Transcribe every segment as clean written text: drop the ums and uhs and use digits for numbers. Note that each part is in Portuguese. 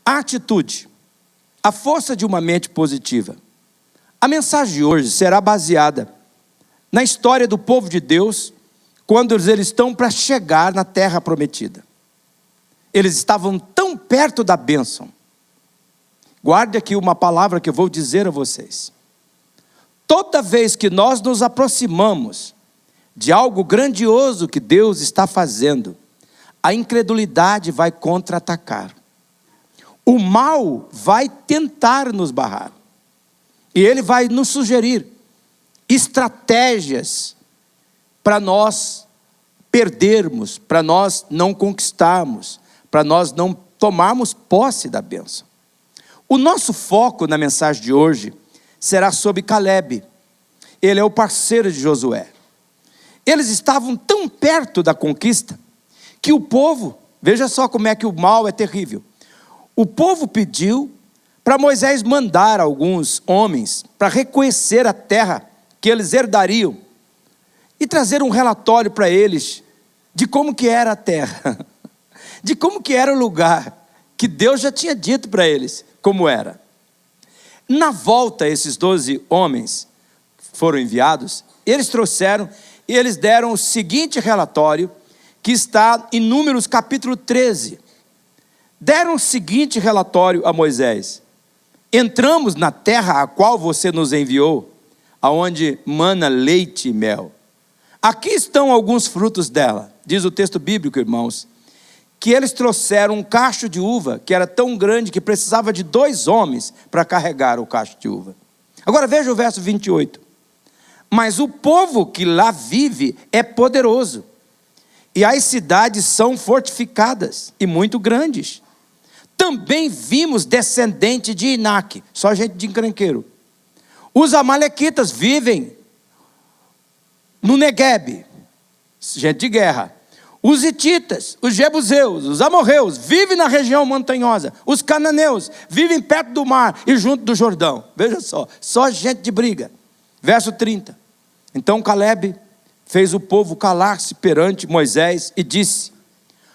A atitude, a força de uma mente positiva. A mensagem de hoje será baseada na história do povo de Deus, quando eles estão para chegar na terra prometida. Eles estavam tão perto da bênção. Guarde aqui uma palavra que eu vou dizer a vocês. Toda vez que nós nos aproximamos de algo grandioso que Deus está fazendo, a incredulidade vai contra-atacar. O mal vai tentar nos barrar. E ele vai nos sugerir estratégias para nós perdermos, para nós não conquistarmos, para nós não tomarmos posse da bênção. O nosso foco na mensagem de hoje será sobre Calebe. Ele é o parceiro de Josué. Eles estavam tão perto da conquista que o povo, veja só como é que o mal é terrível. O povo pediu para Moisés mandar alguns homens para reconhecer a terra que eles herdariam e trazer um relatório para eles de como que era a terra, de como que era o lugar que Deus já tinha dito para eles como era. Na volta, esses 12 homens foram enviados, eles trouxeram e eles deram o seguinte relatório, que está em Números capítulo 13. Deram o seguinte relatório a Moisés: entramos na terra a qual você nos enviou, aonde mana leite e mel. Aqui estão alguns frutos dela. Diz o texto bíblico, irmãos, que eles trouxeram um cacho de uva, que era tão grande que precisava de 2 homens para carregar o cacho de uva. Agora veja o verso 28. Mas o povo que lá vive é poderoso, e as cidades são fortificadas e muito grandes. Também vimos descendente de Inaque, só gente de encrenqueiro. Os amalequitas vivem no Neguebe, gente de guerra. Os hititas, os jebuseus, os amorreus vivem na região montanhosa. Os cananeus vivem perto do mar e junto do Jordão. Veja só gente de briga. Verso 30. Então Calebe fez o povo calar-se perante Moisés e disse: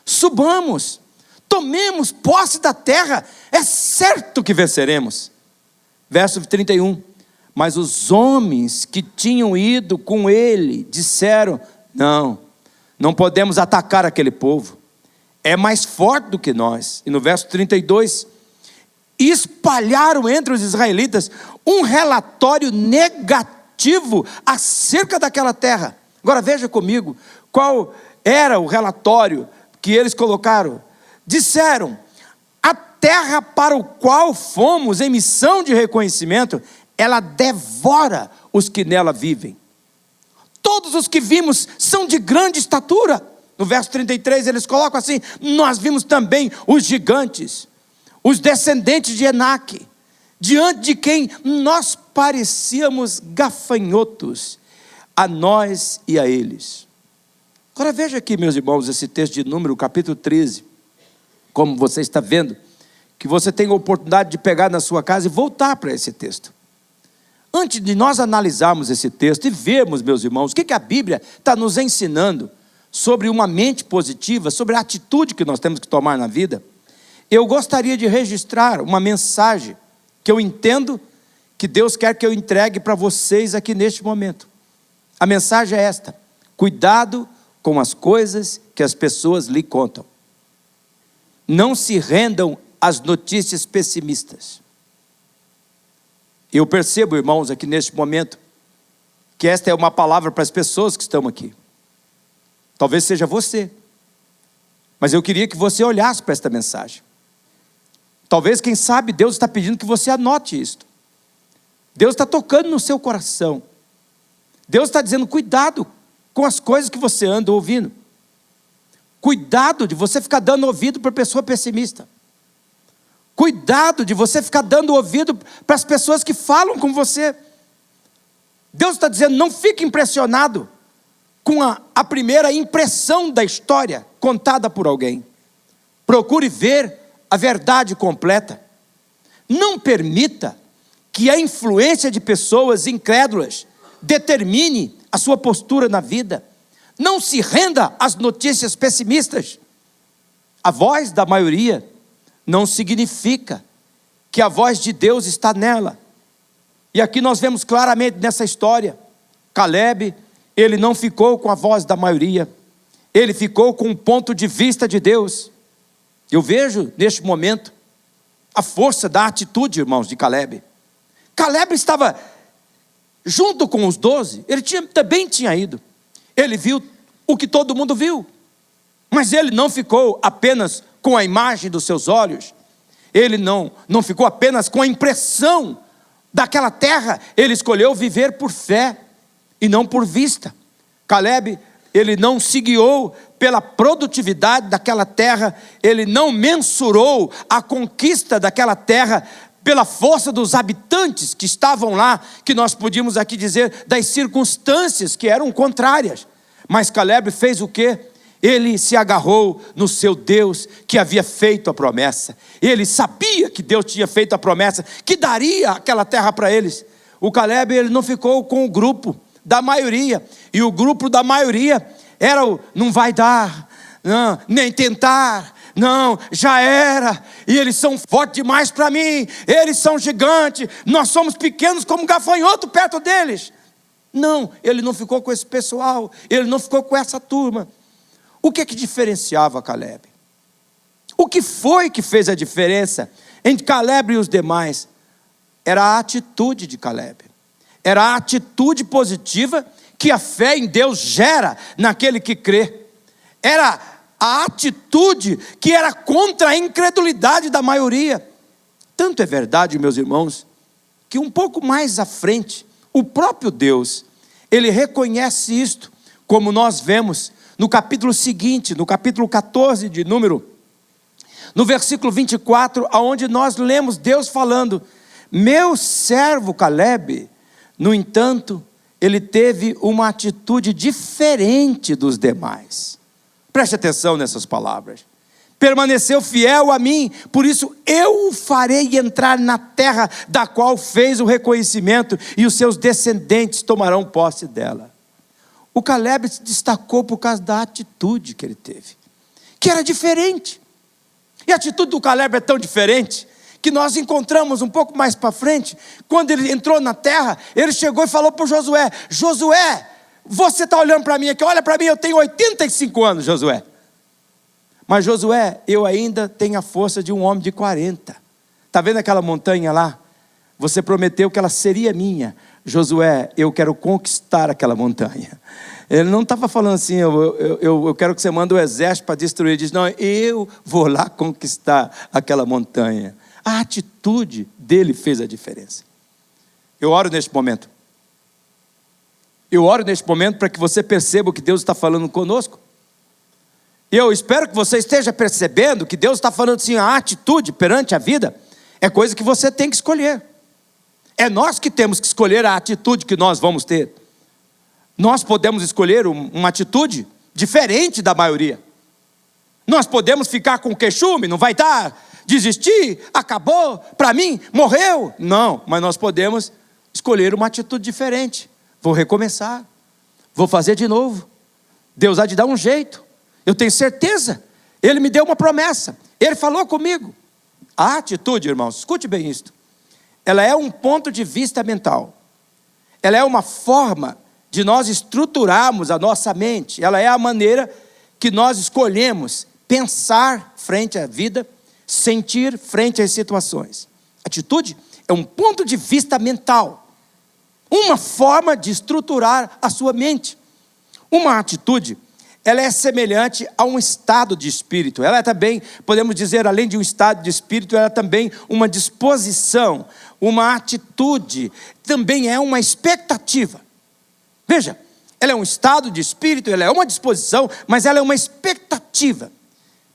subamos, tomemos posse da terra, é certo que venceremos. Verso 31. Mas os homens que tinham ido com ele disseram: não podemos atacar aquele povo, é mais forte do que nós. E no verso 32, espalharam entre os israelitas um relatório negativo acerca daquela terra. Agora veja comigo, qual era o relatório que eles colocaram? Disseram: a terra para o qual fomos em missão de reconhecimento, ela devora os que nela vivem. Todos os que vimos são de grande estatura. No verso 33 eles colocam assim: nós vimos também os gigantes, os descendentes de Enaque, diante de quem nós parecíamos gafanhotos, a nós e a eles. Agora veja aqui, meus irmãos, esse texto de Número, capítulo 13. Como você está vendo, que você tem a oportunidade de pegar na sua casa e voltar para esse texto. Antes de nós analisarmos esse texto e vermos, meus irmãos, o que a Bíblia está nos ensinando sobre uma mente positiva, sobre a atitude que nós temos que tomar na vida, eu gostaria de registrar uma mensagem que eu entendo que Deus quer que eu entregue para vocês aqui neste momento. A mensagem é esta: cuidado com as coisas que as pessoas lhe contam. Não se rendam às notícias pessimistas. Eu percebo, irmãos, aqui neste momento, que esta é uma palavra para as pessoas que estão aqui. Talvez seja você, mas eu queria que você olhasse para esta mensagem. Talvez, quem sabe, Deus está pedindo que você anote isto. Deus está tocando no seu coração. Deus está dizendo: cuidado com as coisas que você anda ouvindo. Cuidado de você ficar dando ouvido para pessoa pessimista. Cuidado de você ficar dando ouvido para as pessoas que falam com você. Deus está dizendo: não fique impressionado com a primeira impressão da história contada por alguém. Procure ver a verdade completa. Não permita que a influência de pessoas incrédulas determine a sua postura na vida. Não se renda às notícias pessimistas. A voz da maioria não significa que a voz de Deus está nela. E aqui nós vemos claramente nessa história, Caleb, ele não ficou com a voz da maioria, ele ficou com o ponto de vista de Deus. Eu vejo neste momento a força da atitude, irmãos, de Caleb. Caleb estava junto com os 12, ele também tinha ido. Ele viu o que todo mundo viu, mas ele não ficou apenas com a imagem dos seus olhos, ele não ficou apenas com a impressão daquela terra, ele escolheu viver por fé e não por vista. Caleb, ele não se guiou pela produtividade daquela terra, ele não mensurou a conquista daquela terra pela força dos habitantes que estavam lá, que nós podíamos aqui dizer das circunstâncias que eram contrárias. Mas Caleb fez o quê? Ele se agarrou no seu Deus que havia feito a promessa. Ele sabia que Deus tinha feito a promessa, que daria aquela terra para eles. O Caleb, ele não ficou com o grupo da maioria. E o grupo da maioria era o não vai dar, não, nem tentar, não, já era. E eles são fortes demais para mim, eles são gigantes, nós somos pequenos como gafanhoto perto deles. Não, ele não ficou com esse pessoal, ele não ficou com essa turma. O que diferenciava Caleb? O que foi que fez a diferença entre Caleb e os demais? Era a atitude de Caleb. Era a atitude positiva que a fé em Deus gera naquele que crê. Era a atitude que era contra a incredulidade da maioria. Tanto é verdade, meus irmãos, que um pouco mais à frente, o próprio Deus, ele reconhece isto, como nós vemos no capítulo seguinte, no capítulo 14 de Número, no versículo 24, aonde nós lemos Deus falando: meu servo Caleb, no entanto, ele teve uma atitude diferente dos demais. Preste atenção nessas palavras. Permaneceu fiel a mim, por isso eu o farei entrar na terra da qual fez o reconhecimento, e os seus descendentes tomarão posse dela. O Caleb se destacou por causa da atitude que ele teve, que era diferente. E a atitude do Caleb é tão diferente, que nós encontramos um pouco mais para frente, quando ele entrou na terra, ele chegou e falou para Josué: Josué, você está olhando para mim aqui, olha para mim, eu tenho 85 anos, Josué. Mas Josué, eu ainda tenho a força de um homem de 40. Está vendo aquela montanha lá? Você prometeu que ela seria minha. Josué, eu quero conquistar aquela montanha. Ele não estava falando assim, eu quero que você mande o exército para destruir. Ele diz, não, eu vou lá conquistar aquela montanha. A atitude dele fez a diferença. Eu oro neste momento. Eu oro neste momento para que você perceba o que Deus está falando conosco. E eu espero que você esteja percebendo que Deus está falando assim, a atitude perante a vida é coisa que você tem que escolher. É nós que temos que escolher a atitude que nós vamos ter. Nós podemos escolher uma atitude diferente da maioria. Nós podemos ficar com queixume, não vai dar, desistir, acabou, para mim, morreu. Não, mas nós podemos escolher uma atitude diferente. Vou recomeçar, vou fazer de novo. Deus há de dar um jeito. Eu tenho certeza, Ele me deu uma promessa, Ele falou comigo. A atitude, irmãos, escute bem isto, ela é um ponto de vista mental, ela é uma forma de nós estruturarmos a nossa mente, ela é a maneira que nós escolhemos pensar frente à vida, sentir frente às situações. Atitude é um ponto de vista mental, uma forma de estruturar a sua mente. Uma atitude, ela é semelhante a um estado de espírito. Ela é também, podemos dizer, além de um estado de espírito, ela é também uma disposição, uma atitude, também é uma expectativa. Veja, ela é um estado de espírito, ela é uma disposição, mas ela é uma expectativa.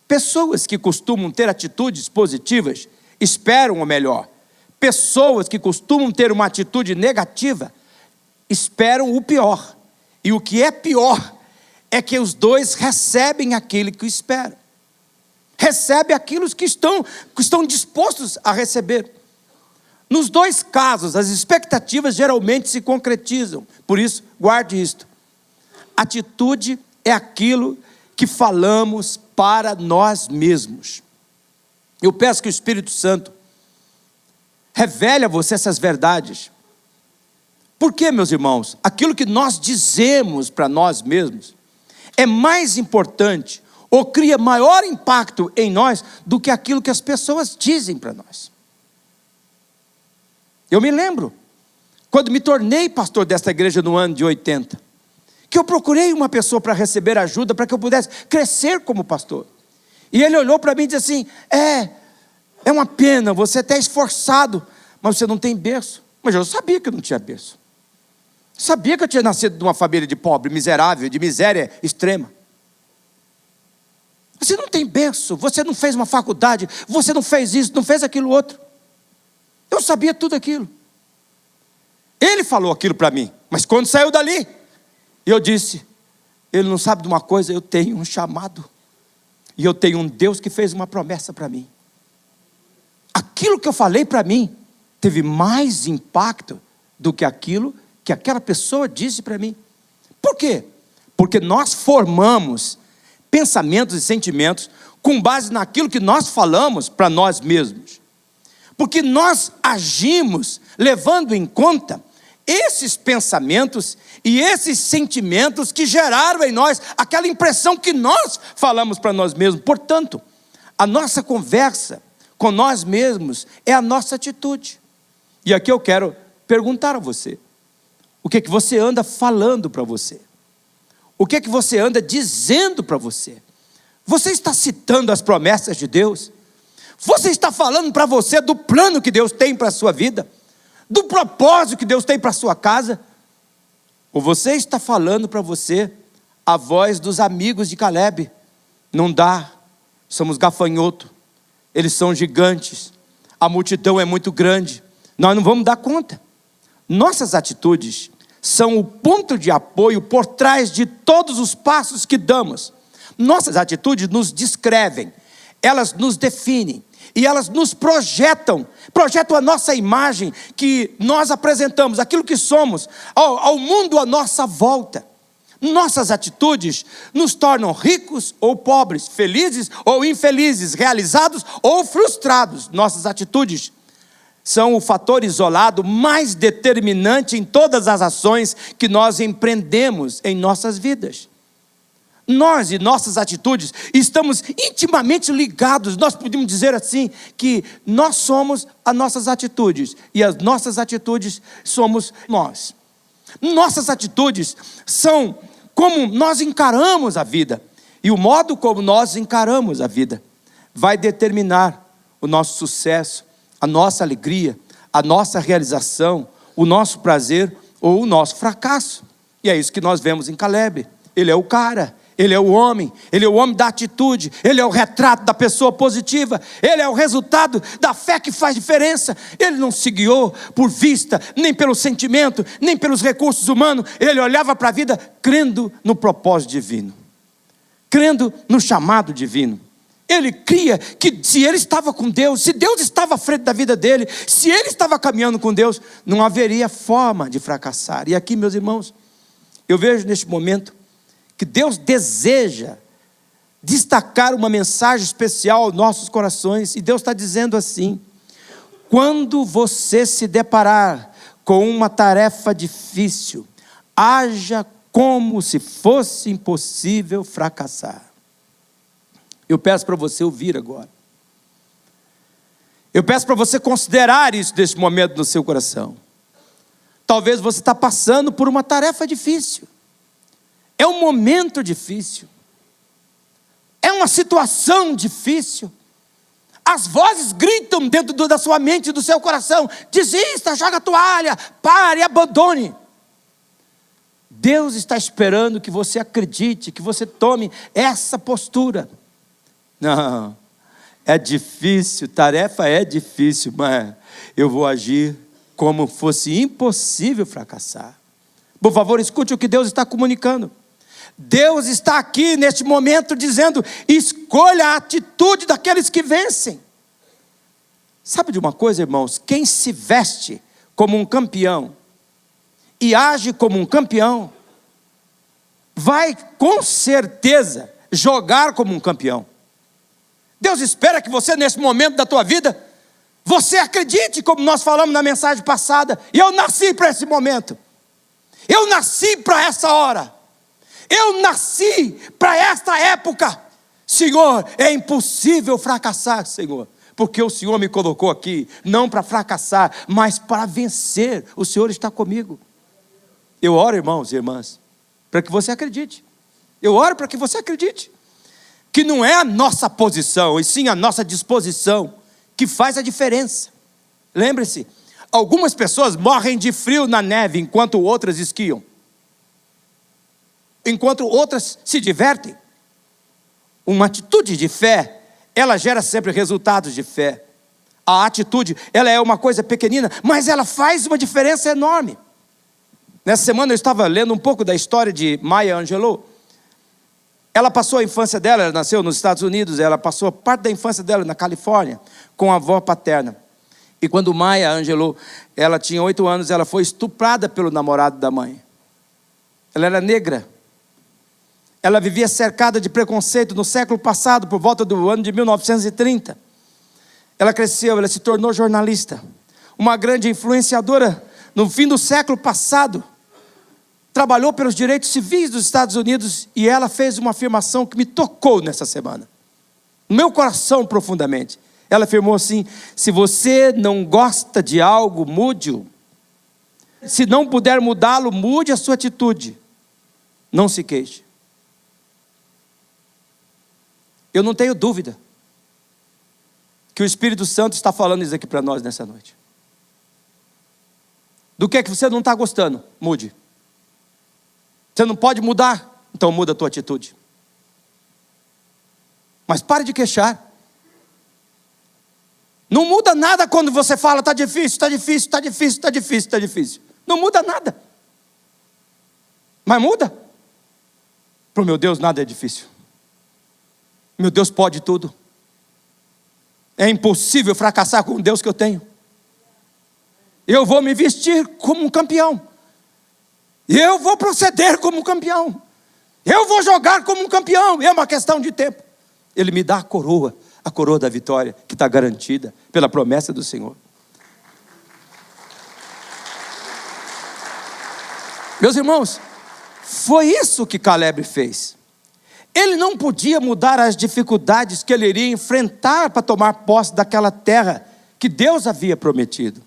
Pessoas que costumam ter atitudes positivas esperam o melhor. Pessoas que costumam ter uma atitude negativa esperam o pior. E o que é pior é que os dois recebem aquilo que esperam. Recebe aquilo que estão dispostos a receber. Nos dois casos, as expectativas geralmente se concretizam. Por isso, guarde isto. Atitude é aquilo que falamos para nós mesmos. Eu peço que o Espírito Santo revele a você essas verdades. Por quê, meus irmãos? Aquilo que nós dizemos para nós mesmos é mais importante ou cria maior impacto em nós do que aquilo que as pessoas dizem para nós. Eu me lembro, quando me tornei pastor desta igreja no ano de 80, que eu procurei uma pessoa para receber ajuda, para que eu pudesse crescer como pastor. E ele olhou para mim e disse assim: é uma pena, você é até esforçado, mas você não tem berço. Mas eu sabia que eu não tinha berço. Sabia que eu tinha nascido de uma família de pobre, miserável, de miséria extrema. Você não tem berço, você não fez uma faculdade, você não fez isso, não fez aquilo outro. Eu sabia tudo aquilo. Ele falou aquilo para mim, mas quando saiu dali, eu disse: ele não sabe de uma coisa, eu tenho um chamado. E eu tenho um Deus que fez uma promessa para mim. Aquilo que eu falei para mim teve mais impacto do que aquilo que aquela pessoa disse para mim. Por quê? Porque nós formamos pensamentos e sentimentos com base naquilo que nós falamos para nós mesmos. Porque nós agimos levando em conta esses pensamentos e esses sentimentos que geraram em nós aquela impressão que nós falamos para nós mesmos. Portanto, a nossa conversa com nós mesmos é a nossa atitude. E aqui eu quero perguntar a você: o que é que você anda falando para você? O que é que você anda dizendo para você? Você está citando as promessas de Deus? Você está falando para você do plano que Deus tem para a sua vida? Do propósito que Deus tem para a sua casa? Ou você está falando para você a voz dos amigos de Caleb? Não dá, somos gafanhoto, eles são gigantes, a multidão é muito grande, nós não vamos dar conta. Nossas atitudes são o ponto de apoio por trás de todos os passos que damos. Nossas atitudes nos descrevem, elas nos definem e elas nos projetam a nossa imagem que nós apresentamos, aquilo que somos ao mundo à nossa volta. Nossas atitudes nos tornam ricos ou pobres, felizes ou infelizes, realizados ou frustrados. Nossas atitudes são o fator isolado mais determinante em todas as ações que nós empreendemos em nossas vidas. Nós e nossas atitudes estamos intimamente ligados. Nós podemos dizer assim, que nós somos as nossas atitudes e as nossas atitudes somos nós. Nossas atitudes são como nós encaramos a vida, e o modo como nós encaramos a vida vai determinar o nosso sucesso, a nossa alegria, a nossa realização, o nosso prazer ou o nosso fracasso. E é isso que nós vemos em Caleb. Ele é o cara, ele é o homem da atitude, ele é o retrato da pessoa positiva, ele é o resultado da fé que faz diferença. Ele não se guiou por vista, nem pelo sentimento, nem pelos recursos humanos. Ele olhava para a vida crendo no propósito divino, crendo no chamado divino. Ele cria que se ele estava com Deus, se Deus estava à frente da vida dele, se ele estava caminhando com Deus, não haveria forma de fracassar. E aqui, meus irmãos, eu vejo neste momento que Deus deseja destacar uma mensagem especial aos nossos corações. E Deus está dizendo assim: quando você se deparar com uma tarefa difícil, haja como se fosse impossível fracassar. Eu peço para você ouvir agora. Eu peço para você considerar isso neste momento no seu coração. Talvez você está passando por uma tarefa difícil. É um momento difícil. É uma situação difícil. As vozes gritam dentro da sua mente e do seu coração: desista, joga a toalha, pare, abandone. Deus está esperando que você acredite, que você tome essa postura. Não, é difícil, tarefa é difícil, mas eu vou agir como fosse impossível fracassar. Por favor, escute o que Deus está comunicando. Deus está aqui neste momento dizendo: escolha a atitude daqueles que vencem. Sabe de uma coisa, irmãos? Quem se veste como um campeão e age como um campeão, vai com certeza jogar como um campeão. Deus espera que você, nesse momento da tua vida, você acredite, como nós falamos na mensagem passada. E eu nasci para esse momento. Eu nasci para essa hora. Eu nasci para esta época. Senhor, é impossível fracassar, Senhor. Porque o Senhor me colocou aqui, não para fracassar, mas para vencer. O Senhor está comigo. Eu oro, irmãos e irmãs, para que você acredite. Eu oro para que você acredite. Que não é a nossa posição, e sim a nossa disposição, que faz a diferença. Lembre-se, algumas pessoas morrem de frio na neve, enquanto outras esquiam. Enquanto outras se divertem. Uma atitude de fé, ela gera sempre resultados de fé. A atitude, ela é uma coisa pequenina, mas ela faz uma diferença enorme. Nessa semana eu estava lendo um pouco da história de Maya Angelou. Ela passou a infância dela, ela nasceu nos Estados Unidos, ela passou parte da infância dela na Califórnia, com a avó paterna. E quando Maya Angelou, ela tinha 8 anos, ela foi estuprada pelo namorado da mãe. Ela era negra. Ela vivia cercada de preconceito no século passado, por volta do ano de 1930. Ela cresceu, ela se tornou jornalista. Uma grande influenciadora no fim do século passado. Trabalhou pelos direitos civis dos Estados Unidos e ela fez uma afirmação que me tocou nessa semana. No meu coração profundamente. Ela afirmou assim: se você não gosta de algo, mude-o. Se não puder mudá-lo, mude a sua atitude. Não se queixe. Eu não tenho dúvida que o Espírito Santo está falando isso aqui para nós nessa noite. Do que é que você não está gostando? Mude. Você não pode mudar? Então muda a tua atitude. Mas pare de queixar. Não muda nada quando você fala: está difícil, está difícil, está difícil, está difícil, está difícil. Não muda nada. Mas muda. Para o meu Deus nada é difícil. Meu Deus pode tudo. É impossível fracassar com o Deus que eu tenho. Eu vou me vestir como um campeão. Eu vou proceder como um campeão. Eu vou jogar como um campeão. É uma questão de tempo. Ele me dá a coroa da vitória, que está garantida pela promessa do Senhor. Meus irmãos, foi isso que Caleb fez. Ele não podia mudar as dificuldades que ele iria enfrentar para tomar posse daquela terra que Deus havia prometido.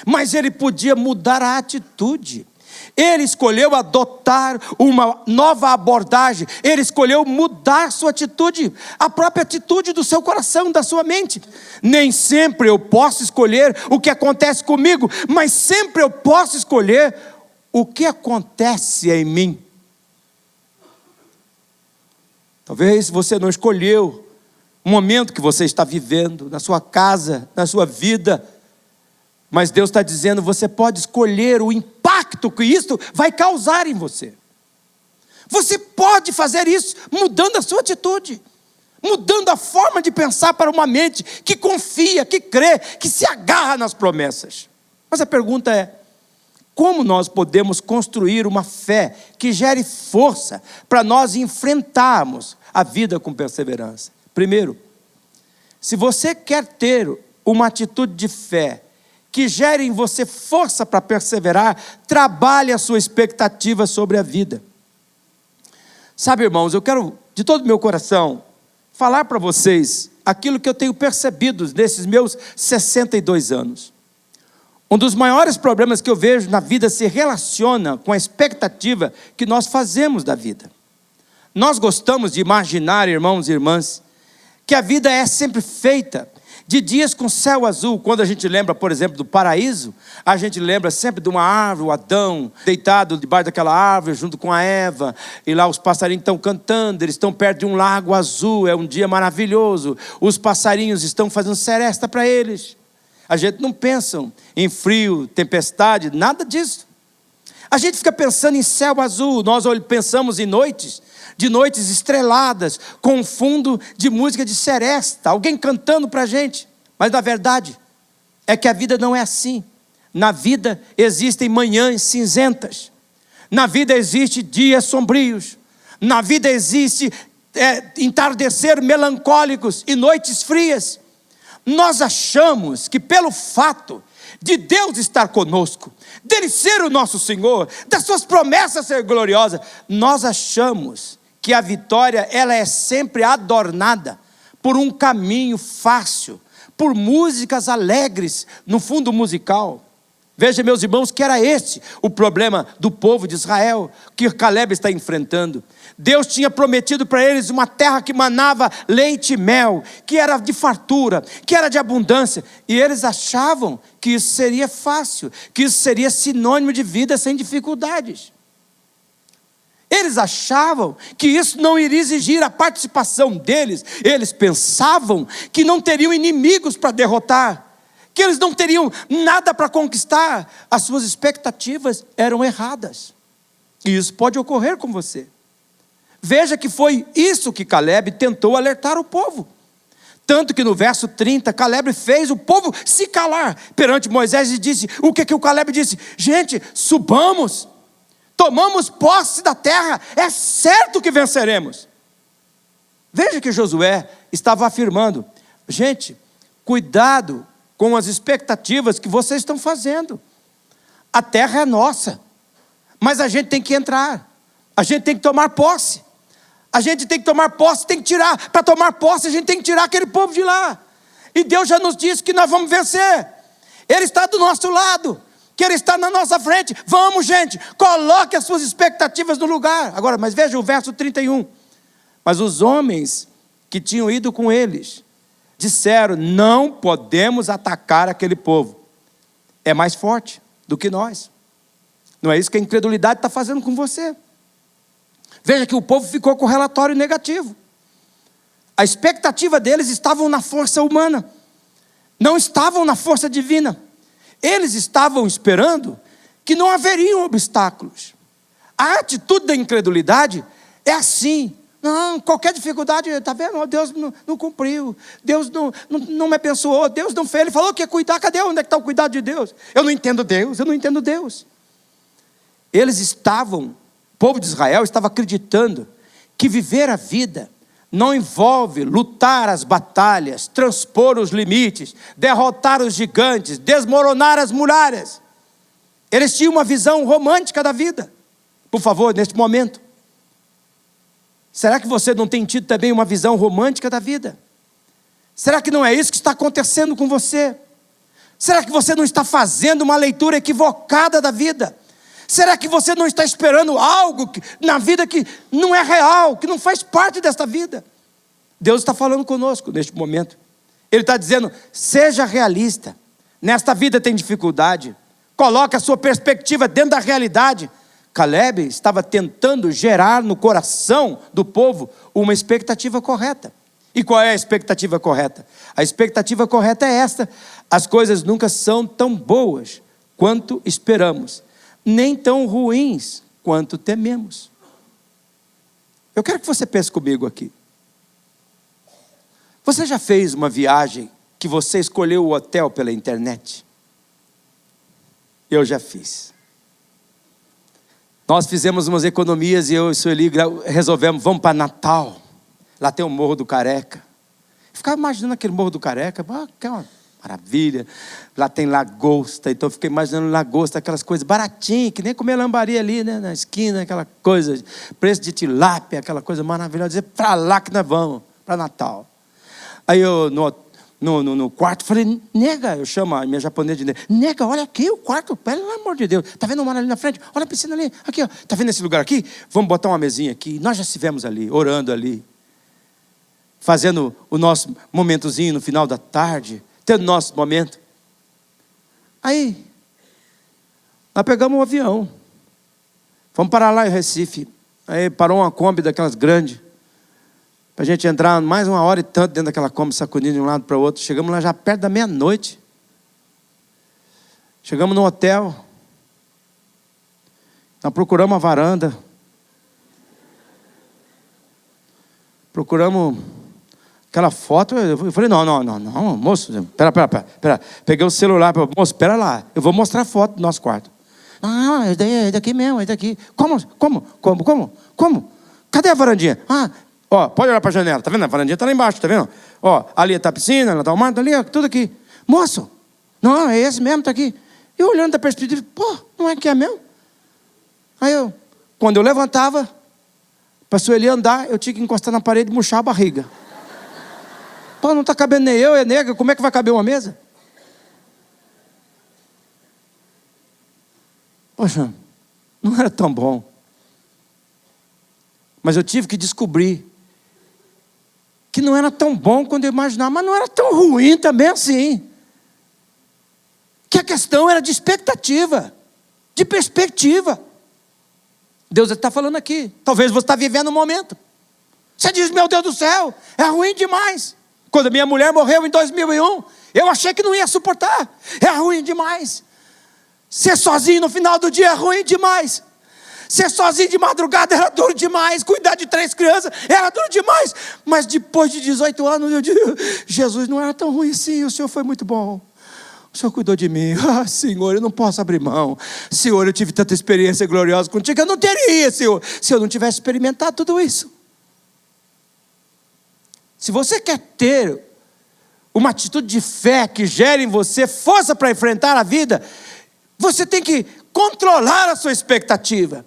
Mas ele podia mudar a atitude. Ele escolheu adotar uma nova abordagem. Ele escolheu mudar sua atitude, a própria atitude do seu coração, da sua mente. Nem sempre eu posso escolher o que acontece comigo, mas sempre eu posso escolher o que acontece em mim. Talvez você não escolheu o momento que você está vivendo, na sua casa, na sua vida, mas Deus está dizendo: você pode escolher o impacto que isso vai causar em você. Você pode fazer isso mudando a sua atitude, mudando a forma de pensar para uma mente que confia, que crê, que se agarra nas promessas. Mas a pergunta é: como nós podemos construir uma fé que gere força para nós enfrentarmos a vida com perseverança? Primeiro, se você quer ter uma atitude de fé que gere em você força para perseverar, trabalhe a sua expectativa sobre a vida. Sabe, irmãos, eu quero de todo o meu coração falar para vocês aquilo que eu tenho percebido nesses meus 62 anos. Um dos maiores problemas que eu vejo na vida se relaciona com a expectativa que nós fazemos da vida. Nós gostamos de imaginar, irmãos e irmãs, que a vida é sempre feita de dias com céu azul. Quando a gente lembra, por exemplo, do paraíso, a gente lembra sempre de uma árvore, o Adão deitado debaixo daquela árvore junto com a Eva, e lá os passarinhos estão cantando, eles estão perto de um lago azul, é um dia maravilhoso, os passarinhos estão fazendo seresta para eles. A gente não pensa em frio, tempestade, nada disso. A gente fica pensando em céu azul, nós pensamos em noites, de noites estreladas, com um fundo de música de seresta, alguém cantando para a gente. Mas na verdade, é que a vida não é assim. Na vida existem manhãs cinzentas. Na vida existem dias sombrios. Na vida existem entardecer melancólicos e noites frias. Nós achamos que pelo fato de Deus estar conosco, dele ser o nosso Senhor, das suas promessas ser gloriosas, nós achamos que a vitória ela é sempre adornada por um caminho fácil, por músicas alegres no fundo musical. Veja, meus irmãos, que era esse o problema do povo de Israel, que Caleb está enfrentando. Deus tinha prometido para eles uma terra que manava leite e mel, que era de fartura, que era de abundância, e eles achavam que isso seria fácil, que isso seria sinônimo de vida sem dificuldades. Eles achavam que isso não iria exigir a participação deles. Eles pensavam que não teriam inimigos para derrotar, que eles não teriam nada para conquistar. As suas expectativas eram erradas. E isso pode ocorrer com você. Veja que foi isso que Caleb tentou alertar o povo. Tanto que no verso 30, Caleb fez o povo se calar perante Moisés e disse, o que o Caleb disse? Gente, subamos, tomamos posse da terra, é certo que venceremos. Veja que Josué estava afirmando, gente, cuidado com as expectativas que vocês estão fazendo. A terra é nossa, mas a gente tem que entrar, a gente tem que tomar posse. A gente tem que tomar posse, tem que tirar. Para tomar posse, a gente tem que tirar aquele povo de lá. E Deus já nos disse que nós vamos vencer. Ele está do nosso lado, que Ele está na nossa frente. Vamos, gente, coloque as suas expectativas no lugar. Agora, mas veja o verso 31. Mas os homens que tinham ido com eles disseram, não podemos atacar aquele povo. É mais forte do que nós. Não é isso que a incredulidade está fazendo com você. Veja que o povo ficou com o relatório negativo. A expectativa deles estavam na força humana, não estavam na força divina. Eles estavam esperando que não haveriam obstáculos. A atitude da incredulidade é assim. Não, qualquer dificuldade, está vendo? Deus não cumpriu, Deus não me abençoou, Deus não fez. Ele falou que ia cuidar, cadê? Onde é que está o cuidado de Deus? Eu não entendo Deus, eu não entendo Deus. Eles estavam... O povo de Israel estava acreditando que viver a vida não envolve lutar as batalhas, transpor os limites, derrotar os gigantes, desmoronar as muralhas. Eles tinham uma visão romântica da vida. Por favor, neste momento, será que você não tem tido também uma visão romântica da vida? Será que não é isso que está acontecendo com você? Será que você não está fazendo uma leitura equivocada da vida? Será que você não está esperando algo na vida que não é real, que não faz parte desta vida? Deus está falando conosco neste momento. Ele está dizendo, seja realista. Nesta vida tem dificuldade. Coloque a sua perspectiva dentro da realidade. Caleb estava tentando gerar no coração do povo uma expectativa correta. E qual é a expectativa correta? A expectativa correta é esta. As coisas nunca são tão boas quanto esperamos, nem tão ruins quanto tememos. Eu quero que você pense comigo aqui. Você já fez uma viagem que você escolheu o hotel pela internet? Eu já fiz. Nós fizemos umas economias e eu e Sueli resolvemos, vamos para Natal. Lá tem o Morro do Careca. Ficava imaginando aquele Morro do Careca, que é uma maravilha. Lá tem lagosta, então eu fiquei imaginando lagosta, aquelas coisas baratinhas, que nem comer lambari ali, né, na esquina, aquela coisa, preço de tilápia, aquela coisa maravilhosa. Dizer, para lá que nós vamos, para Natal. Aí eu, no quarto, falei, nega, eu chamo a minha japonesa de nega, olha aqui o quarto, pelo amor de Deus, está vendo o mar ali na frente? Olha a piscina ali, aqui, está vendo esse lugar aqui? Vamos botar uma mesinha aqui. Nós já estivemos ali, orando ali, fazendo o nosso momentozinho no final da tarde, tendo nosso momento. Aí, nós pegamos um avião, fomos parar lá em Recife. Aí parou uma Kombi daquelas grandes, para a gente entrar mais 1 hora e tanto dentro daquela Kombi, sacudindo de um lado para o outro. Chegamos lá já perto da meia-noite. Chegamos no hotel, nós procuramos uma varanda, procuramos aquela foto. Eu falei, não, moço, pera. Peguei o celular, moço, espera lá, eu vou mostrar a foto do nosso quarto. Não, é daqui mesmo, é daqui. Como? Cadê a varandinha? Ó, pode olhar para a janela, tá vendo? A varandinha está lá embaixo, tá vendo? Ó, ali está a piscina, lá está o mar, ali, ó, tudo aqui. Moço, não, é esse mesmo, está aqui. Eu olhando da perspectiva, pô, não é que é mesmo? Aí quando eu levantava, para Sueli andar, eu tinha que encostar na parede e murchar a barriga. Pô, não está cabendo nem eu, é nega, como é que vai caber uma mesa? Poxa, não era tão bom. Mas eu tive que descobrir que não era tão bom quando eu imaginava, mas não era tão ruim também assim. Que a questão era de expectativa, de perspectiva. Deus está falando aqui. Talvez você está vivendo um momento. Você diz, meu Deus do céu, é ruim demais. Quando minha mulher morreu em 2001, eu achei que não ia suportar. É ruim demais. Ser sozinho no final do dia é ruim demais. Ser sozinho de madrugada era duro demais. Cuidar de 3 crianças era duro demais. Mas depois de 18 anos eu digo, Jesus, não era tão ruim assim. O Senhor foi muito bom. O Senhor cuidou de mim. Ah, Senhor, eu não posso abrir mão. Senhor, eu tive tanta experiência gloriosa contigo. Eu não teria, Senhor, se eu não tivesse experimentado tudo isso. Se você quer ter uma atitude de fé que gere em você força para enfrentar a vida, você tem que controlar a sua expectativa.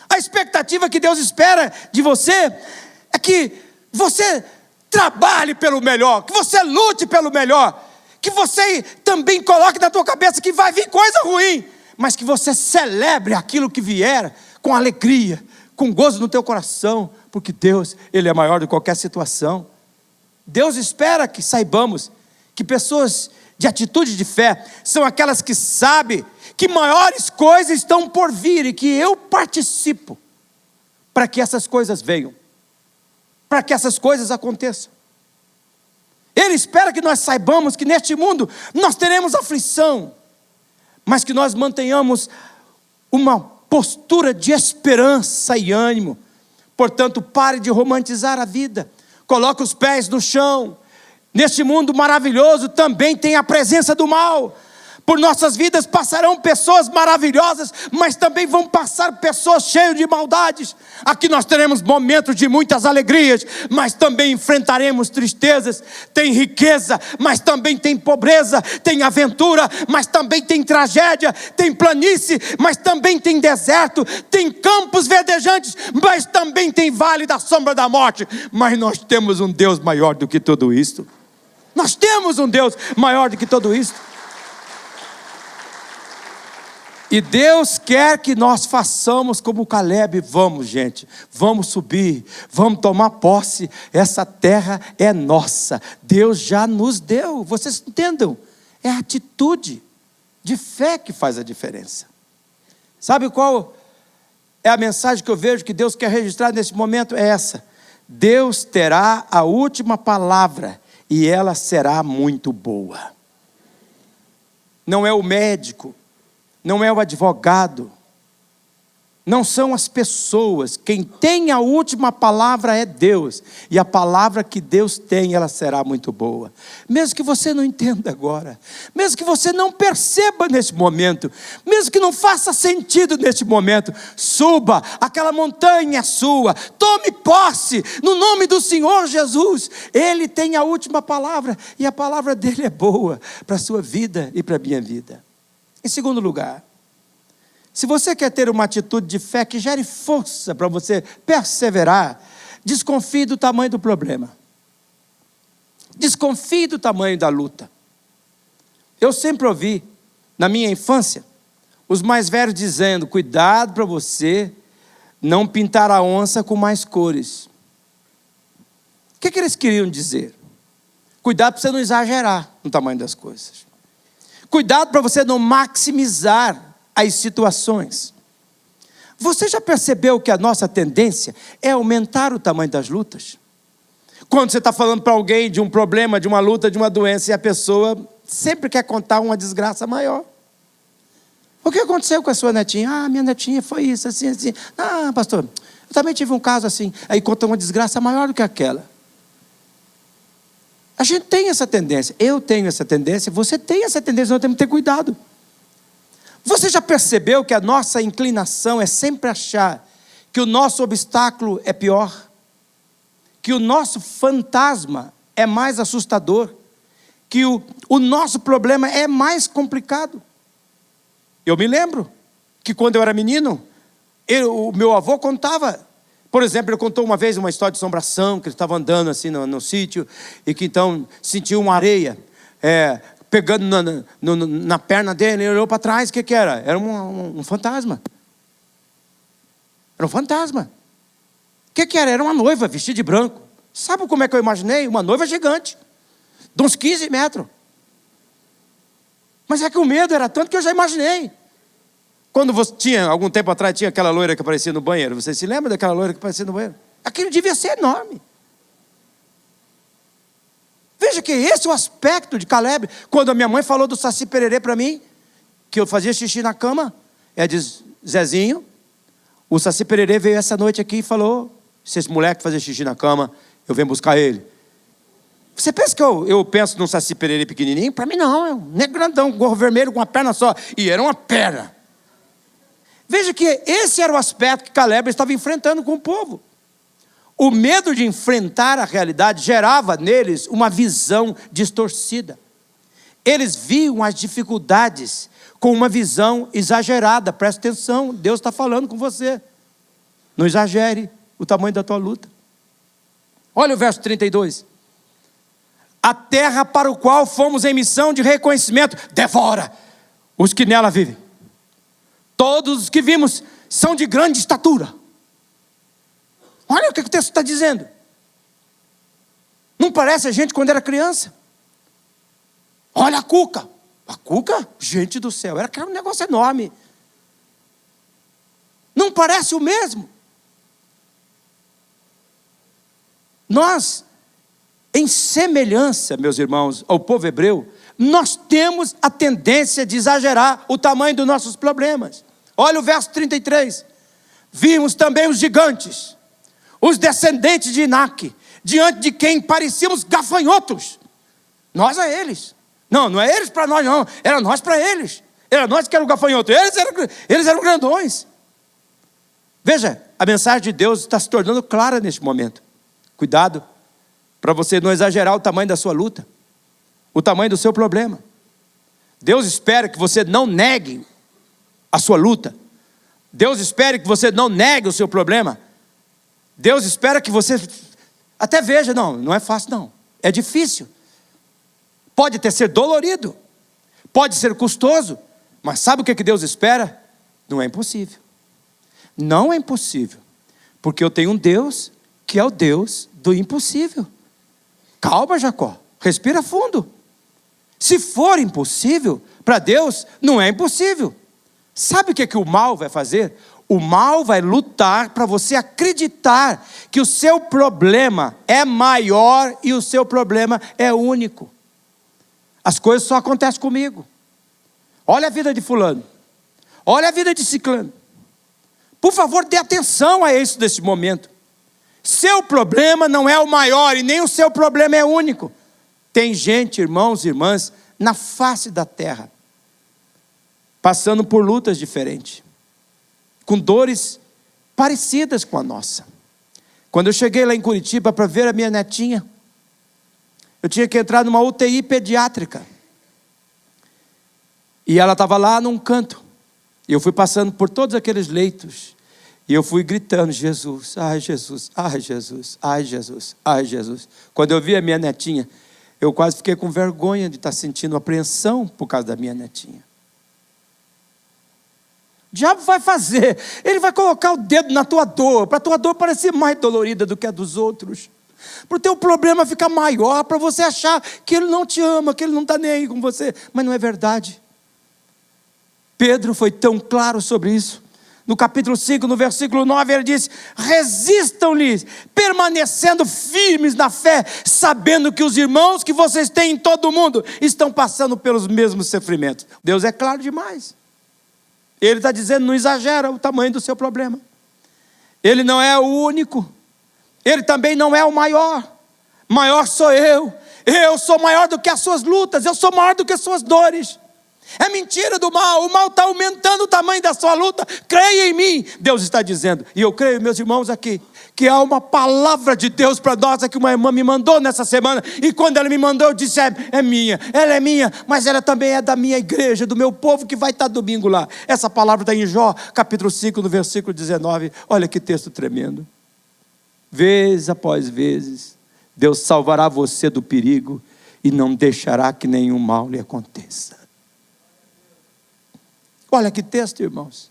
A expectativa que Deus espera de você é que você trabalhe pelo melhor, que você lute pelo melhor, que você também coloque na tua cabeça que vai vir coisa ruim, mas que você celebre aquilo que vier com alegria, com gozo no teu coração, porque Deus, Ele é maior do que qualquer situação. Deus espera que saibamos que pessoas de atitude de fé são aquelas que sabem que maiores coisas estão por vir e que eu participo para que essas coisas venham, para que essas coisas aconteçam. Ele espera que nós saibamos que neste mundo nós teremos aflição, mas que nós mantenhamos uma postura de esperança e ânimo. Portanto, pare de romantizar a vida, coloque os pés no chão. Neste mundo maravilhoso também tem a presença do mal. Por nossas vidas passarão pessoas maravilhosas, mas também vão passar pessoas cheias de maldades. Aqui nós teremos momentos de muitas alegrias, mas também enfrentaremos tristezas. Tem riqueza, mas também tem pobreza. Tem aventura, mas também tem tragédia. Tem planície, mas também tem deserto. Tem campos verdejantes, mas também tem vale da sombra da morte. Mas nós temos um Deus maior do que tudo isso. Nós temos um Deus maior do que tudo isso. E Deus quer que nós façamos como Caleb. Vamos, gente, vamos subir, vamos tomar posse. Essa terra é nossa, Deus já nos deu. Vocês entendam? É a atitude de fé que faz a diferença. Sabe qual é a mensagem que eu vejo que Deus quer registrar nesse momento? É essa: Deus terá a última palavra e ela será muito boa. Não é o médico, não é o advogado, não são as pessoas. Quem tem a última palavra é Deus. E a palavra que Deus tem, ela será muito boa. Mesmo que você não entenda agora, mesmo que você não perceba nesse momento, mesmo que não faça sentido neste momento, suba, aquela montanha é sua, tome posse, no nome do Senhor Jesus. Ele tem a última palavra, e a palavra dele é boa para a sua vida e para a minha vida. Em segundo lugar, se você quer ter uma atitude de fé que gere força para você perseverar, desconfie do tamanho do problema. Desconfie do tamanho da luta. Eu sempre ouvi, na minha infância, os mais velhos dizendo: cuidado para você não pintar a onça com mais cores. O que eles queriam dizer? Cuidado para você não exagerar no tamanho das coisas. Cuidado para você não maximizar as situações. Você já percebeu que a nossa tendência é aumentar o tamanho das lutas? Quando você está falando para alguém de um problema, de uma luta, de uma doença, e a pessoa sempre quer contar uma desgraça maior. O que aconteceu com a sua netinha? Ah, minha netinha foi isso, assim, assim. Ah, pastor, eu também tive um caso assim. Aí conta uma desgraça maior do que aquela. A gente tem essa tendência, eu tenho essa tendência, você tem essa tendência, nós temos que ter cuidado. Você já percebeu que a nossa inclinação é sempre achar que o nosso obstáculo é pior? que o nosso fantasma é mais assustador, que o nosso problema é mais complicado. Eu me lembro que quando eu era menino, o meu avô contava, por exemplo, ele contou uma vez uma história de assombração, que ele estava andando assim no sítio, e que então sentiu uma areia pegando na perna dele, ele olhou para trás, o que era? Era um fantasma. Era um fantasma. O que era? Era uma noiva vestida de branco. Sabe como é que eu imaginei? Uma noiva gigante, de uns 15 metros. Mas é que o medo era tanto que eu já imaginei. Quando você tinha, algum tempo atrás, tinha aquela loira que aparecia no banheiro. Você se lembra daquela loira que aparecia no banheiro? Aquilo devia ser enorme. Veja que esse é o aspecto de Caleb. Quando a minha mãe falou do Saci Pererê para mim, que eu fazia xixi na cama, ela diz: Zezinho, o Saci Pererê veio essa noite aqui e falou: se esse moleque fazer xixi na cama, eu venho buscar ele. Você pensa que eu penso num Saci Pererê pequenininho? Para mim não, é um negro grandão, gorro vermelho com uma perna só. E era uma perna. Veja que esse era o aspecto que Caleb estava enfrentando com o povo. O medo de enfrentar a realidade gerava neles uma visão distorcida. Eles viam as dificuldades com uma visão exagerada. Presta atenção, Deus está falando com você. Não exagere o tamanho da tua luta. Olha o verso 32. A terra para o qual fomos em missão de reconhecimento devora os que nela vivem. Todos os que vimos são de grande estatura. Olha o que o texto está dizendo. Não parece a gente quando era criança? Olha a cuca. A cuca, gente do céu, era um negócio enorme. Não parece o mesmo? Nós, em semelhança, meus irmãos, ao povo hebreu, nós temos a tendência de exagerar o tamanho dos nossos problemas. Olha o verso 33. Vimos também os gigantes, os descendentes de Inaque, diante de quem parecíamos gafanhotos. Nós a eles. Não é eles para nós não, era nós para eles. Era nós que eram gafanhotos, eles eram grandões. Veja, a mensagem de Deus está se tornando clara neste momento. Cuidado, para você não exagerar o tamanho da sua luta, o tamanho do seu problema. Deus espera que você não negue a sua luta. Deus espera que você não negue o seu problema. Deus espera que você até veja, não é fácil não, é difícil. Pode até ser dolorido, pode ser custoso, mas sabe o que Deus espera? Não é impossível. Não é impossível, porque eu tenho um Deus que é o Deus do impossível. Calma, Jacó, respira fundo. Se for impossível, para Deus não é impossível. Sabe o que o mal vai fazer? O mal vai lutar para você acreditar que o seu problema é maior e o seu problema é único. As coisas só acontecem comigo. Olha a vida de fulano. Olha a vida de ciclano. Por favor, dê atenção a isso nesse momento. Seu problema não é o maior e nem o seu problema é único. Tem gente, irmãos e irmãs, na face da terra, passando por lutas diferentes, com dores parecidas com a nossa. Quando eu cheguei lá em Curitiba para ver a minha netinha, eu tinha que entrar numa UTI pediátrica. E ela estava lá num canto. E eu fui passando por todos aqueles leitos. E eu fui gritando: Jesus, ai Jesus, ai Jesus, ai Jesus, ai Jesus. Quando eu vi a minha netinha, eu quase fiquei com vergonha de estar sentindo apreensão por causa da minha netinha. O diabo vai fazer, ele vai colocar o dedo na tua dor, para a tua dor parecer mais dolorida do que a dos outros, para o teu problema ficar maior, para você achar que ele não te ama, que ele não está nem aí com você, mas não é verdade. Pedro foi tão claro sobre isso. No capítulo 5, no versículo 9, ele diz: resistam-lhes, permanecendo firmes na fé, sabendo que os irmãos que vocês têm em todo o mundo estão passando pelos mesmos sofrimentos. Deus é claro demais. Ele está dizendo: não exagera o tamanho do seu problema. Ele não é o único. Ele também não é o maior. Maior sou eu. Eu sou maior do que as suas lutas. Eu sou maior do que as suas dores. É mentira do mal, o mal está aumentando o tamanho da sua luta. Creia em mim, Deus está dizendo. E eu creio, meus irmãos, aqui, que há uma palavra de Deus para nós, que uma irmã me mandou nessa semana. E quando ela me mandou, eu disse, é minha, ela é minha, mas ela também é da minha igreja, do meu povo que vai estar domingo lá. Essa palavra está em Jó, capítulo 5, no versículo 19. Olha que texto tremendo. Vez após vezes, Deus salvará você do perigo e não deixará que nenhum mal lhe aconteça. Olha que texto, irmãos.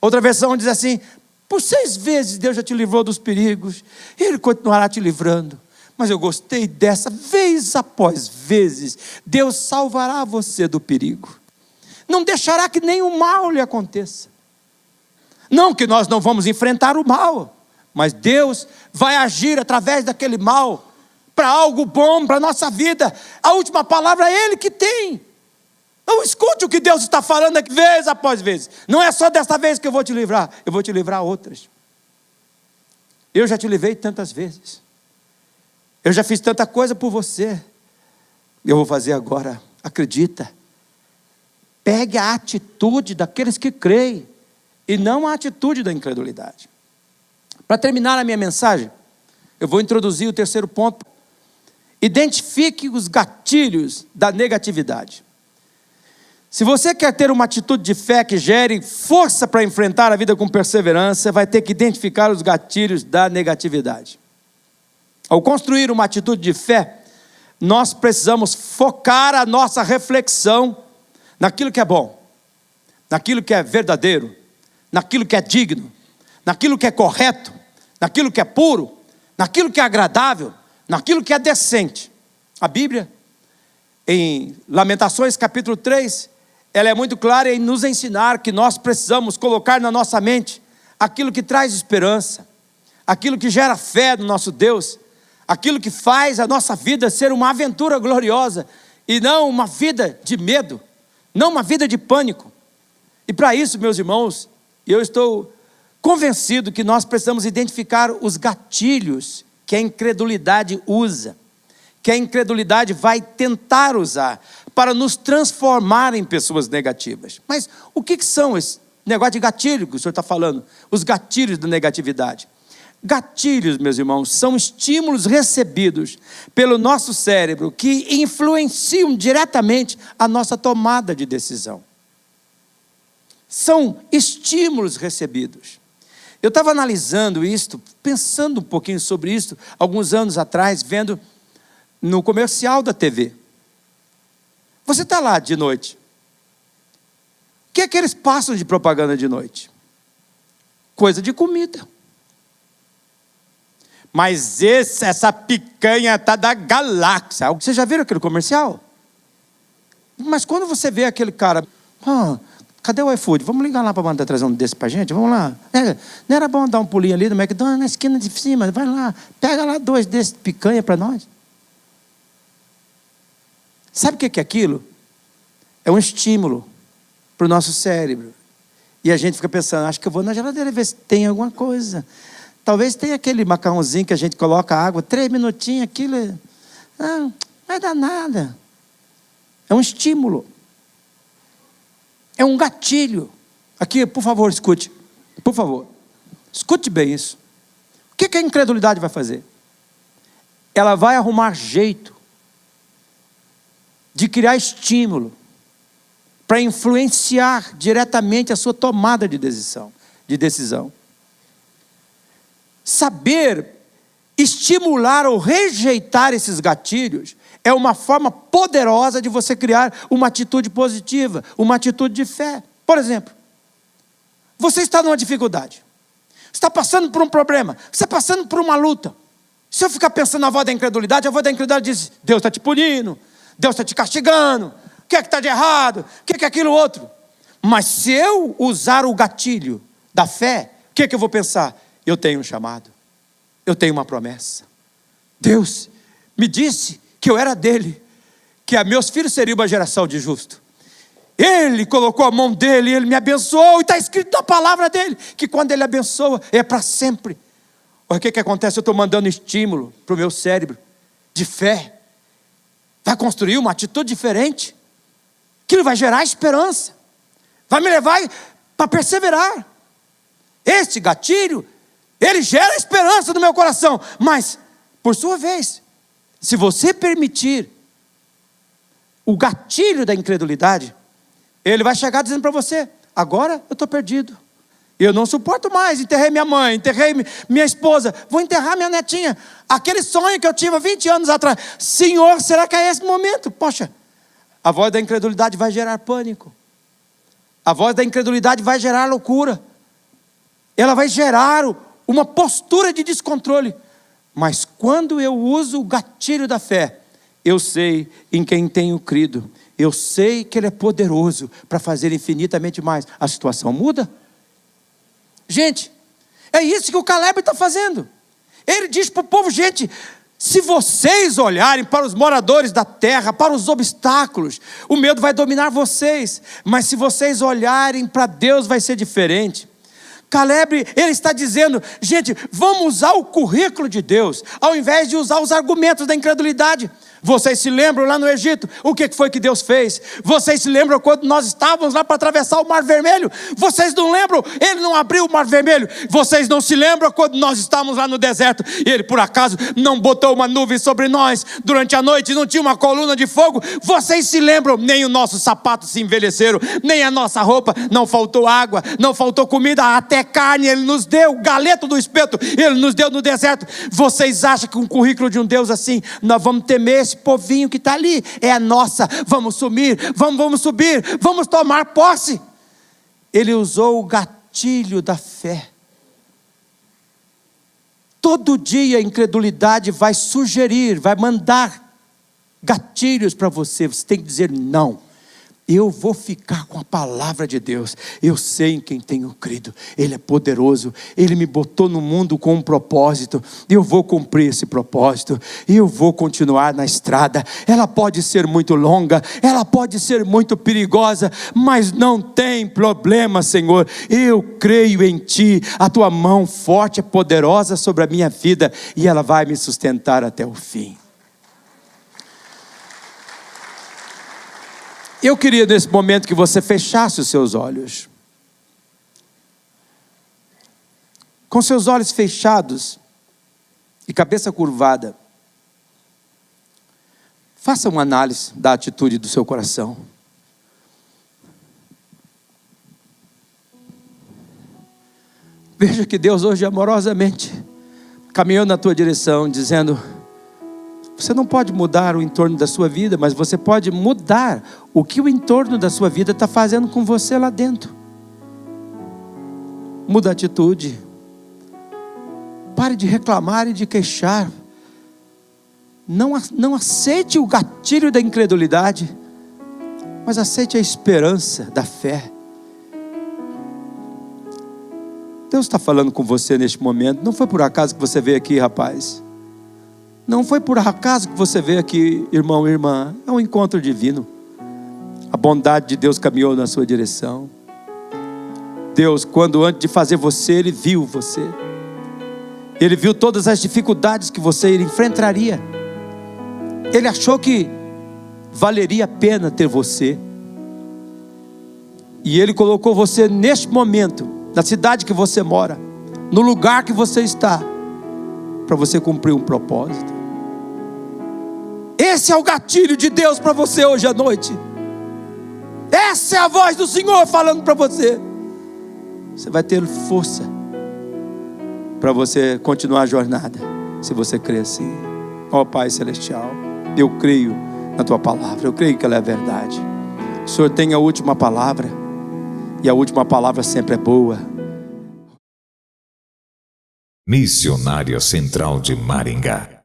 Outra versão diz assim: por 6 vezes Deus já te livrou dos perigos, e Ele continuará te livrando. Mas eu gostei dessa, vez após vezes, Deus salvará você do perigo. Não deixará que nenhum mal lhe aconteça. Não que nós não vamos enfrentar o mal, mas Deus vai agir através daquele mal para algo bom para a nossa vida. A última palavra é Ele que tem. Então escute o que Deus está falando aqui, vez após vez. Não é só desta vez que eu vou te livrar, eu vou te livrar outras. Eu já te livrei tantas vezes. Eu já fiz tanta coisa por você. Eu vou fazer agora, acredita. Pegue a atitude daqueles que creem e não a atitude da incredulidade. Para terminar a minha mensagem, eu vou introduzir o terceiro ponto. Identifique os gatilhos da negatividade. Se você quer ter uma atitude de fé que gere força para enfrentar a vida com perseverança, vai ter que identificar os gatilhos da negatividade. Ao construir uma atitude de fé, nós precisamos focar a nossa reflexão naquilo que é bom, naquilo que é verdadeiro, naquilo que é digno, naquilo que é correto, naquilo que é puro, naquilo que é agradável, naquilo que é decente. A Bíblia, em Lamentações capítulo 3, ela é muito clara em nos ensinar que nós precisamos colocar na nossa mente aquilo que traz esperança, aquilo que gera fé no nosso Deus, aquilo que faz a nossa vida ser uma aventura gloriosa e não uma vida de medo, não uma vida de pânico. E para isso, meus irmãos, eu estou convencido que nós precisamos identificar os gatilhos que a incredulidade usa, que a incredulidade vai tentar usar para nos transformar em pessoas negativas. Mas o que são esse negócio de gatilho que o senhor está falando? Os gatilhos da negatividade. Gatilhos, meus irmãos, são estímulos recebidos pelo nosso cérebro que influenciam diretamente a nossa tomada de decisão. São estímulos recebidos. Eu estava analisando isto, pensando um pouquinho sobre isso, alguns anos atrás, vendo no comercial da TV. Você está lá de noite. O que é que eles passam de propaganda de noite? Coisa de comida. Mas essa picanha está da galáxia. Vocês já viram aquele comercial? Mas quando você vê aquele cara... cadê o iFood? Vamos ligar lá para mandar trazer um desse para a gente? Vamos lá. Não era bom dar um pulinho ali no McDonald's, na esquina de cima? Vai lá, pega lá 2 desses picanha para nós. Sabe o que é aquilo? É um estímulo para o nosso cérebro. E a gente fica pensando, acho que eu vou na geladeira ver se tem alguma coisa. Talvez tenha aquele macarrãozinho que a gente coloca água, 3 minutinhos, aquilo... Não vai dar nada. É um estímulo. É um gatilho. Aqui, por favor, escute. Por favor. Escute bem isso. O que a incredulidade vai fazer? Ela vai arrumar jeito de criar estímulo para influenciar diretamente a sua tomada de decisão. Saber estimular ou rejeitar esses gatilhos é uma forma poderosa de você criar uma atitude positiva, uma atitude de fé. Por exemplo, você está numa dificuldade, está passando por um problema, está passando por uma luta. Se eu ficar pensando na voz da incredulidade, a voz da incredulidade diz, Deus está te punindo, Deus está te castigando, o que é que está de errado, o que é aquilo outro. Mas se eu usar o gatilho da fé, o que é que eu vou pensar? Eu tenho um chamado, eu tenho uma promessa. Deus me disse que eu era dele, que meus filhos seriam uma geração de justo. Ele colocou a mão dele, ele me abençoou, e está escrito na palavra dele, que quando ele abençoa, é para sempre. Olha o que acontece, eu estou mandando estímulo para o meu cérebro, de fé. Vai construir uma atitude diferente. Aquilo vai gerar esperança, vai me levar para perseverar. Este gatilho, ele gera esperança no meu coração. Mas, por sua vez, se você permitir o gatilho da incredulidade, ele vai chegar dizendo para você: agora eu estou perdido, eu não suporto mais, enterrei minha mãe, enterrei minha esposa, vou enterrar minha netinha. Aquele sonho que eu tive há 20 anos atrás, Senhor, será que é esse momento? Poxa, a voz da incredulidade vai gerar pânico, a voz da incredulidade vai gerar loucura, ela vai gerar uma postura de descontrole. Mas quando eu uso o gatilho da fé, eu sei em quem tenho crido, eu sei que Ele é poderoso para fazer infinitamente mais. A situação muda. Gente, é isso que o Caleb está fazendo. Ele diz para o povo: gente, se vocês olharem para os moradores da terra, para os obstáculos, o medo vai dominar vocês. Mas se vocês olharem para Deus, vai ser diferente. Caleb, ele está dizendo: gente, vamos usar o currículo de Deus, ao invés de usar os argumentos da incredulidade. Vocês se lembram lá no Egito, o que foi que Deus fez? Vocês se lembram quando nós estávamos lá para atravessar o Mar Vermelho? Vocês não lembram? Ele não abriu o Mar Vermelho. Vocês não se lembram quando nós estávamos lá no deserto? E Ele por acaso não botou uma nuvem sobre nós durante a noite, não tinha uma coluna de fogo? Vocês se lembram? Nem os nossos sapatos se envelheceram, nem a nossa roupa, não faltou água, não faltou comida, até carne Ele nos deu, o galeto do espeto Ele nos deu no deserto. Vocês acham que com o currículo de um Deus assim, nós vamos temer esse povinho que está ali? É a nossa, vamos subir, vamos tomar posse. Ele usou o gatilho da fé. Todo dia a incredulidade vai sugerir, vai mandar gatilhos para você. Você tem que dizer: não, eu vou ficar com a palavra de Deus. Eu sei em quem tenho crido. Ele é poderoso. Ele me botou no mundo com um propósito. Eu vou cumprir esse propósito. E eu vou continuar na estrada. Ela pode ser muito longa. Ela pode ser muito perigosa. Mas não tem problema, Senhor. Eu creio em Ti. A Tua mão forte é poderosa sobre a minha vida. E ela vai me sustentar até o fim. Eu queria nesse momento que você fechasse os seus olhos. Com seus olhos fechados e cabeça curvada, faça uma análise da atitude do seu coração. Veja que Deus hoje amorosamente caminhou na tua direção, dizendo: você não pode mudar o entorno da sua vida, mas você pode mudar o que o entorno da sua vida está fazendo com você lá dentro. Muda a atitude. Pare de reclamar e de queixar. Não aceite o gatilho da incredulidade, mas aceite a esperança da fé. Deus está falando com você neste momento. Não foi por acaso que você veio aqui, rapaz. Não foi por acaso que você veio aqui, irmão e irmã. É um encontro divino. A bondade de Deus caminhou na sua direção. Deus, quando antes de fazer você, Ele viu você. Ele viu todas as dificuldades que você enfrentaria. Ele achou que valeria a pena ter você. E Ele colocou você neste momento, na cidade que você mora, no lugar que você está, para você cumprir um propósito. Esse é o gatilho de Deus para você hoje à noite. Essa é a voz do Senhor falando para você. Você vai ter força para você continuar a jornada, se você crer assim. Ó Pai Celestial, eu creio na Tua palavra, eu creio que ela é verdade. O Senhor tem a última palavra, e a última palavra sempre é boa. Missionária Central de Maringá.